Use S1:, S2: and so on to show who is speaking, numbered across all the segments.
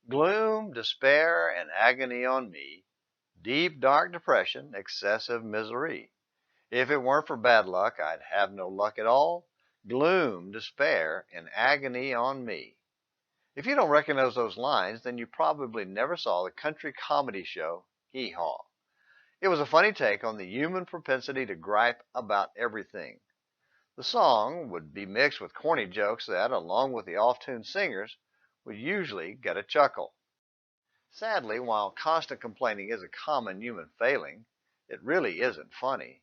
S1: Gloom, despair, and agony on me, deep, dark depression, excessive misery. If it weren't for bad luck, I'd have no luck at all. Gloom, despair, and agony on me. If you don't recognize those lines, then you probably never saw the country comedy show Hee Haw. It was a funny take on the human propensity to gripe about everything. The song would be mixed with corny jokes that, along with the off-tune singers, would usually get a chuckle. Sadly, while constant complaining is a common human failing, it really isn't funny,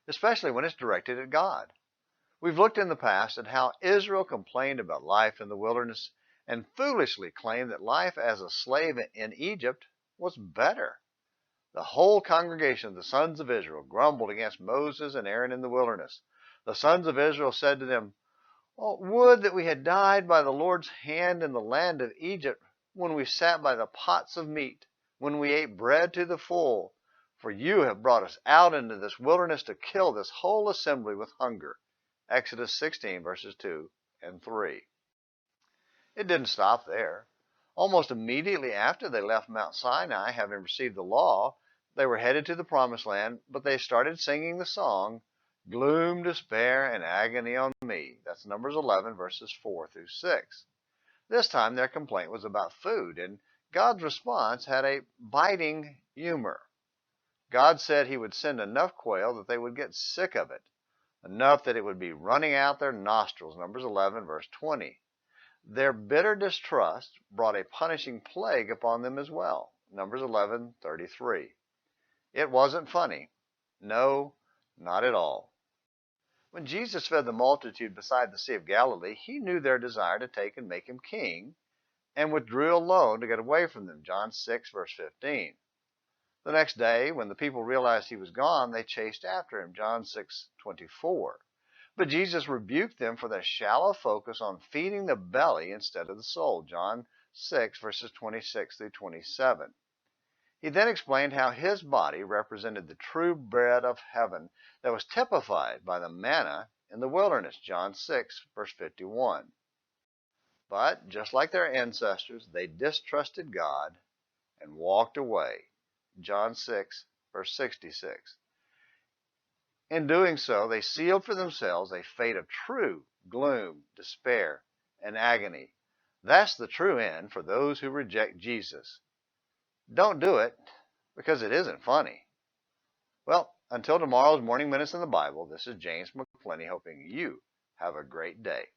S1: especially when it's directed at God. We've looked in the past at how Israel complained about life in the wilderness and foolishly claimed that life as a slave in Egypt was better. The whole congregation of the sons of Israel grumbled against Moses and Aaron in the wilderness. The sons of Israel said to them, "Oh, would that we had died by the Lord's hand in the land of Egypt, when we sat by the pots of meat, when we ate bread to the full. For you have brought us out into this wilderness to kill this whole assembly with hunger." Exodus 16, verses 2 and 3. It didn't stop there. Almost immediately after they left Mount Sinai, having received the law, they were headed to the Promised Land, but they started singing the song, "Gloom, despair, and agony on me." That's Numbers 11, verses 4 through 6. This time their complaint was about food, and God's response had a biting humor. God said he would send enough quail that they would get sick of it, enough that it would be running out their nostrils, Numbers 11, verse 20. Their bitter distrust brought a punishing plague upon them as well, Numbers 11:33. It wasn't funny. No, not at all. When Jesus fed the multitude beside the Sea of Galilee, he knew their desire to take and make him king, and withdrew alone to get away from them, John 6, verse 15. The next day, when the people realized he was gone, they chased after him, John 6:24. But Jesus rebuked them for their shallow focus on feeding the belly instead of the soul, John 6, verses 26 through 27. He then explained how his body represented the true bread of heaven that was typified by the manna in the wilderness, John 6, verse 51. But just like their ancestors, they distrusted God and walked away, John 6, verse 66. In doing so, they sealed for themselves a fate of true gloom, despair, and agony. That's the true end for those who reject Jesus. Don't do it, because it isn't funny. Well, until tomorrow's Morning Minutes in the Bible, this is James McClenny hoping you have a great day.